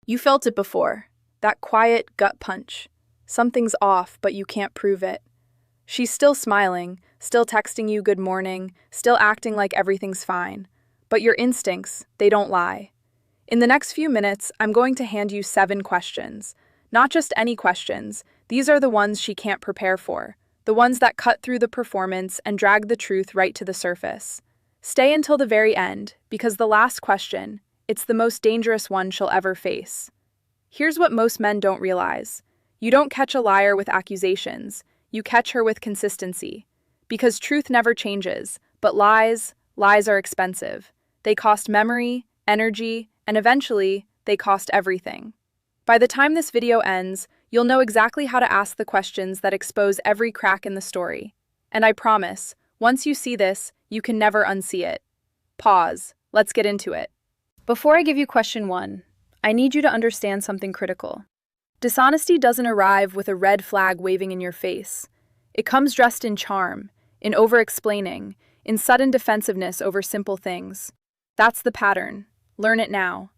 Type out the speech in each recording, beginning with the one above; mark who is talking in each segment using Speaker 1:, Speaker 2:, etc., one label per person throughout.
Speaker 1: You felt it before. That quiet gut punch. Something's off, but you can't prove it. She's still smiling, still texting you good morning, still acting like everything's fine. But your instincts, they don't lie. In the next few minutes, I'm going to hand you 7 questions. Not just any questions, these are the ones she can't prepare for. The ones that cut through the performance and drag the truth right to the surface. Stay until the very end, because the last question, it's the most dangerous one she'll ever face. Here's what most men don't realize. You don't catch a liar with accusations, you catch her with consistency. Because truth never changes, but lies are expensive. They cost memory, energy, and eventually, they cost everything. By the time this video ends, you'll know exactly how to ask the questions that expose every crack in the story. And I promise, once you see this, you can never unsee it. Pause. Let's get into it. Before I give you question 1, I need you to understand something critical. Dishonesty doesn't arrive with a red flag waving in your face. It comes dressed in charm, in over-explaining, in sudden defensiveness over simple things. That's the pattern. Learn it now.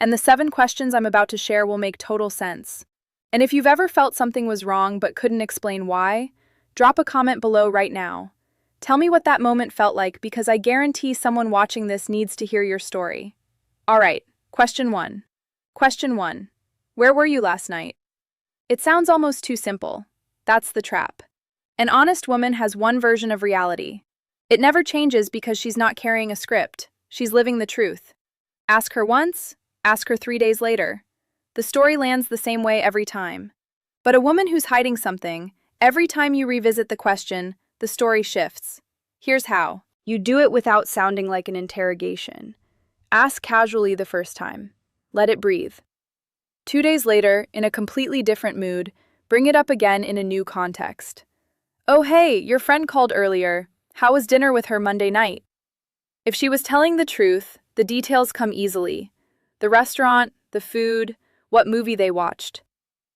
Speaker 1: And the 7 questions I'm about to share will make total sense. And if you've ever felt something was wrong but couldn't explain why, drop a comment below right now. Tell me what that moment felt like, because I guarantee someone watching this needs to hear your story. All right, question 1. Question 1. Where were you last night? It sounds almost too simple. That's the trap. An honest woman has one version of reality. It never changes because she's not carrying a script. She's living the truth. Ask her once, ask her 3 days later. The story lands the same way every time. But a woman who's hiding something, every time you revisit the question, the story shifts. Here's how. You do it without sounding like an interrogation. Ask casually the first time. Let it breathe. 2 days later, in a completely different mood, bring it up again in a new context. Oh hey, your friend called earlier. How was dinner with her Monday night? If she was telling the truth, the details come easily. The restaurant, the food, what movie they watched.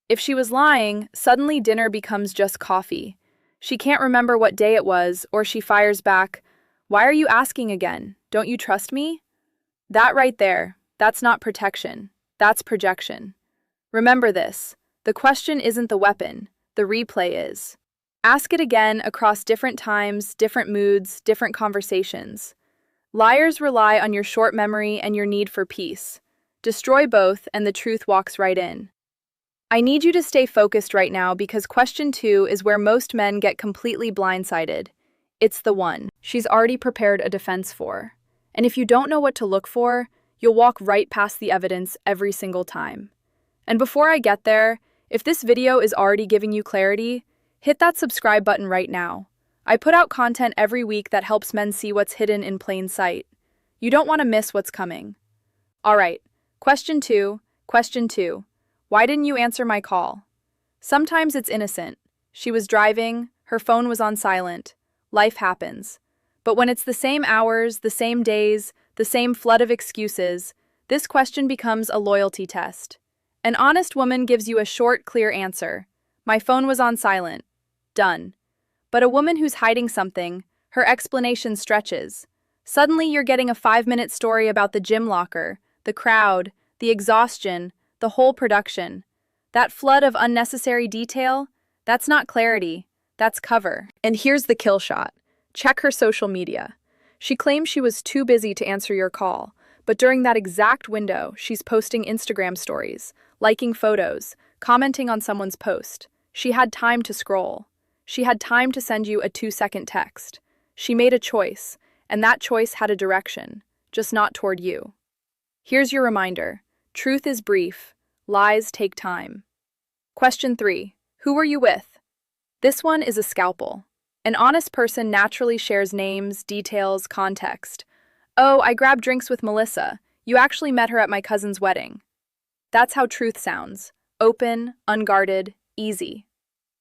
Speaker 1: If she was lying, suddenly dinner becomes just coffee. She can't remember what day it was, or she fires back, "Why are you asking again? Don't you trust me?" That right there, that's not protection. That's projection. Remember this. The question isn't the weapon. The replay is. Ask it again across different times, different moods, different conversations. Liars rely on your short memory and your need for peace. Destroy both and the truth walks right in. I need you to stay focused right now, because question 2 is where most men get completely blindsided. It's the one she's already prepared a defense for. And if you don't know what to look for, you'll walk right past the evidence every single time. And before I get there, if this video is already giving you clarity, hit that subscribe button right now. I put out content every week that helps men see what's hidden in plain sight. You don't want to miss what's coming. All right, question 2. Why didn't you answer my call? Sometimes it's innocent. She was driving, her phone was on silent. Life happens. But when it's the same hours, the same days, the same flood of excuses, this question becomes a loyalty test. An honest woman gives you a short, clear answer. My phone was on silent. Done. But a woman who's hiding something, her explanation stretches. Suddenly you're getting a 5-minute story about the gym locker, the crowd, the exhaustion, the whole production. That flood of unnecessary detail, that's not clarity, that's cover. And here's the kill shot. Check her social media. She claims she was too busy to answer your call, but during that exact window, she's posting Instagram stories, liking photos, commenting on someone's post. She had time to scroll. She had time to send you a 2-second text. She made a choice, and that choice had a direction, just not toward you. Here's your reminder. Truth is brief. Lies take time. Question 3. Who were you with? This one is a scalpel. An honest person naturally shares names, details, context. Oh, I grabbed drinks with Melissa. You actually met her at my cousin's wedding. That's how truth sounds. Open, unguarded, easy.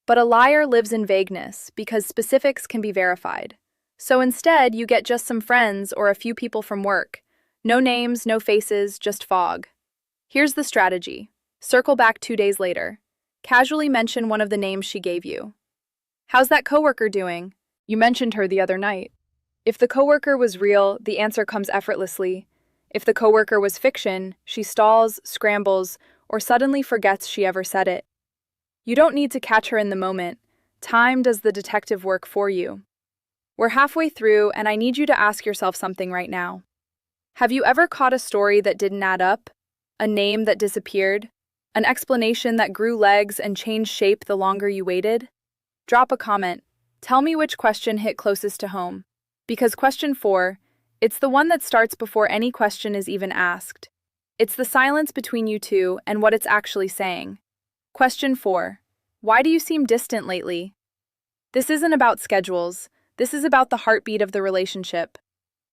Speaker 1: But a liar lives in vagueness because specifics can be verified. So instead, you get just some friends or a few people from work. No names, no faces, just fog. Here's the strategy. Circle back 2 days later. Casually mention one of the names she gave you. How's that coworker doing? You mentioned her the other night. If the coworker was real, the answer comes effortlessly. If the coworker was fiction, she stalls, scrambles, or suddenly forgets she ever said it. You don't need to catch her in the moment. Time does the detective work for you. We're halfway through, and I need you to ask yourself something right now. Have you ever caught a story that didn't add up? A name that disappeared? An explanation that grew legs and changed shape the longer you waited? Drop a comment. Tell me which question hit closest to home. Because question 4, it's the one that starts before any question is even asked. It's the silence between you two and what it's actually saying. Question 4. Why do you seem distant lately? This isn't about schedules. This is about the heartbeat of the relationship.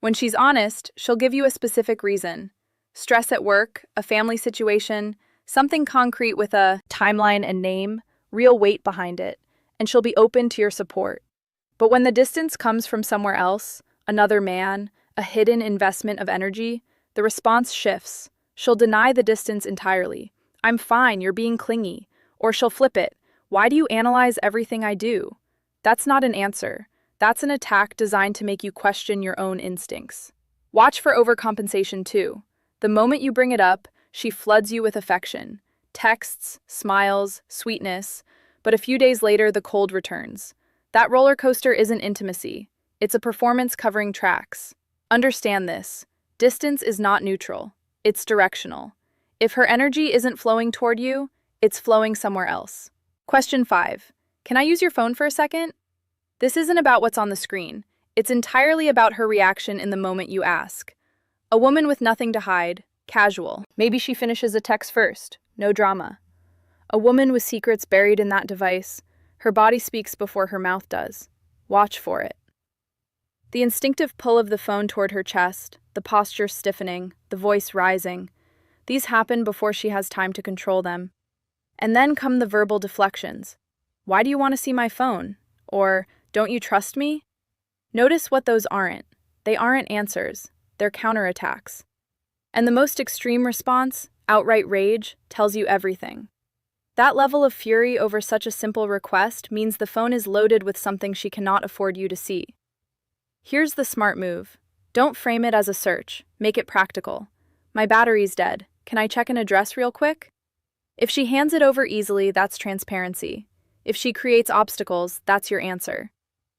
Speaker 1: When she's honest, she'll give you a specific reason. Stress at work, a family situation, something concrete with a timeline and name, real weight behind it, and she'll be open to your support. But when the distance comes from somewhere else, another man, a hidden investment of energy, the response shifts. She'll deny the distance entirely. I'm fine, you're being clingy. Or she'll flip it. Why do you analyze everything I do? That's not an answer. That's an attack designed to make you question your own instincts. Watch for overcompensation too. The moment you bring it up, she floods you with affection. Texts, smiles, sweetness. But a few days later, the cold returns. That roller coaster isn't intimacy. It's a performance covering tracks. Understand this. Distance is not neutral. It's directional. If her energy isn't flowing toward you, it's flowing somewhere else. Question 5. Can I use your phone for a second? This isn't about what's on the screen. It's entirely about her reaction in the moment you ask. A woman with nothing to hide, casual. Maybe she finishes a text first, no drama. A woman with secrets buried in that device, her body speaks before her mouth does. Watch for it. The instinctive pull of the phone toward her chest, the posture stiffening, the voice rising. These happen before she has time to control them. And then come the verbal deflections. Why do you want to see my phone? Or, don't you trust me? Notice what those aren't. They aren't answers. They're counterattacks. And the most extreme response, outright rage, tells you everything. That level of fury over such a simple request means the phone is loaded with something she cannot afford you to see. Here's the smart move. Don't frame it as a search. Make it practical. My battery's dead. Can I check an address real quick? If she hands it over easily, that's transparency. If she creates obstacles, that's your answer.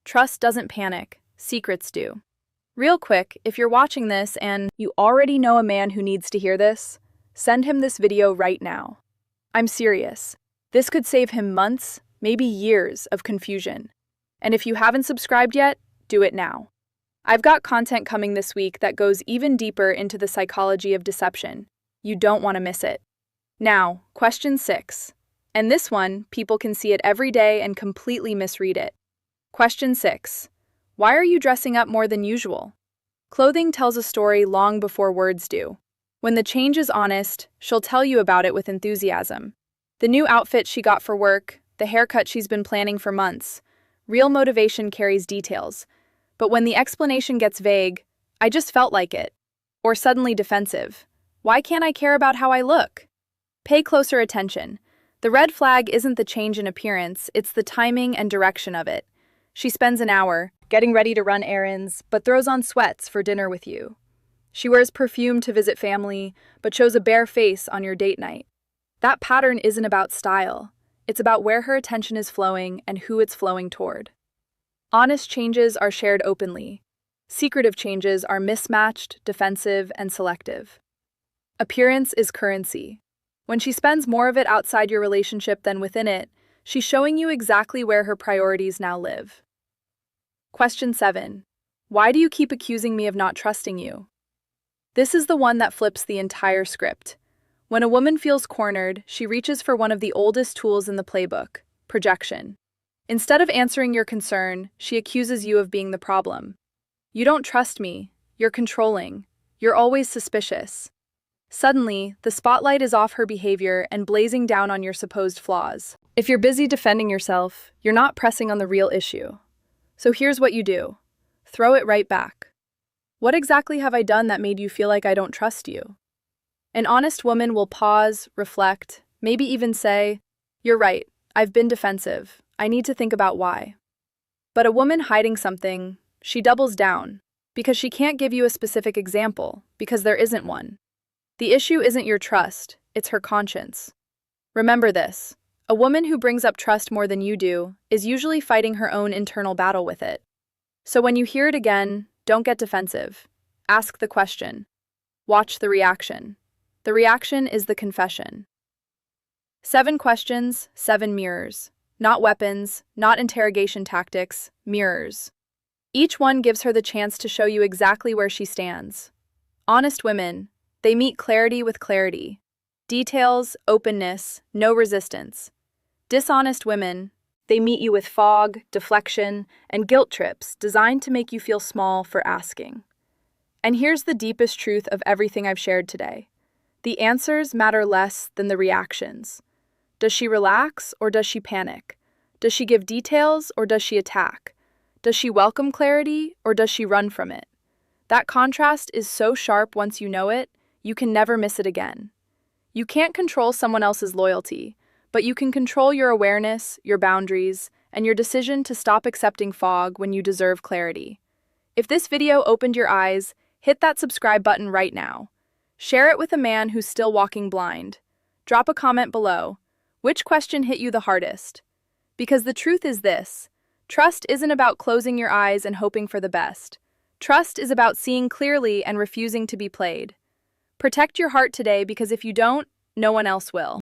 Speaker 1: Trust doesn't panic. Secrets do. Real quick, if you're watching this and you already know a man who needs to hear this, send him this video right now. I'm serious. This could save him months, maybe years of confusion. And if you haven't subscribed yet, do it now. I've got content coming this week that goes even deeper into the psychology of deception. You don't want to miss it. Now, question 6. And this one, people can see it every day and completely misread it. Question 6. Why are you dressing up more than usual? Clothing tells a story long before words do. When the change is honest, she'll tell you about it with enthusiasm. The new outfit she got for work, the haircut she's been planning for months. Real motivation carries details. But when the explanation gets vague, I just felt like it. Or suddenly defensive. Why can't I care about how I look? Pay closer attention. The red flag isn't the change in appearance, it's the timing and direction of it. She spends an hour getting ready to run errands, but throws on sweats for dinner with you. She wears perfume to visit family, but shows a bare face on your date night. That pattern isn't about style. It's about where her attention is flowing and who it's flowing toward. Honest changes are shared openly. Secretive changes are mismatched, defensive, and selective. Appearance is currency. When she spends more of it outside your relationship than within it, she's showing you exactly where her priorities now live. Question 7. Why do you keep accusing me of not trusting you? This is the one that flips the entire script. When a woman feels cornered, she reaches for one of the oldest tools in the playbook, projection. Instead of answering your concern, she accuses you of being the problem. You don't trust me. You're controlling. You're always suspicious. Suddenly, the spotlight is off her behavior and blazing down on your supposed flaws. If you're busy defending yourself, you're not pressing on the real issue. So here's what you do. Throw it right back. What exactly have I done that made you feel like I don't trust you? An honest woman will pause, reflect, maybe even say, "You're right, I've been defensive. I need to think about why." But a woman hiding something, she doubles down, because she can't give you a specific example, because there isn't one. The issue isn't your trust, it's her conscience. Remember this. A woman who brings up trust more than you do is usually fighting her own internal battle with it. So when you hear it again, don't get defensive. Ask the question. Watch the reaction. The reaction is the confession. 7 questions, 7 mirrors. Not weapons, not interrogation tactics, mirrors. Each one gives her the chance to show you exactly where she stands. Honest women, they meet clarity with clarity. Details, openness, no resistance. Dishonest women, they meet you with fog, deflection, and guilt trips designed to make you feel small for asking. And here's the deepest truth of everything I've shared today. The answers matter less than the reactions. Does she relax or does she panic? Does she give details or does she attack? Does she welcome clarity or does she run from it? That contrast is so sharp once you know it, you can never miss it again. You can't control someone else's loyalty, but you can control your awareness, your boundaries, and your decision to stop accepting fog when you deserve clarity. If this video opened your eyes, hit that subscribe button right now. Share it with a man who's still walking blind. Drop a comment below. Which question hit you the hardest? Because the truth is this: trust isn't about closing your eyes and hoping for the best. Trust is about seeing clearly and refusing to be played. Protect your heart today, because if you don't, no one else will.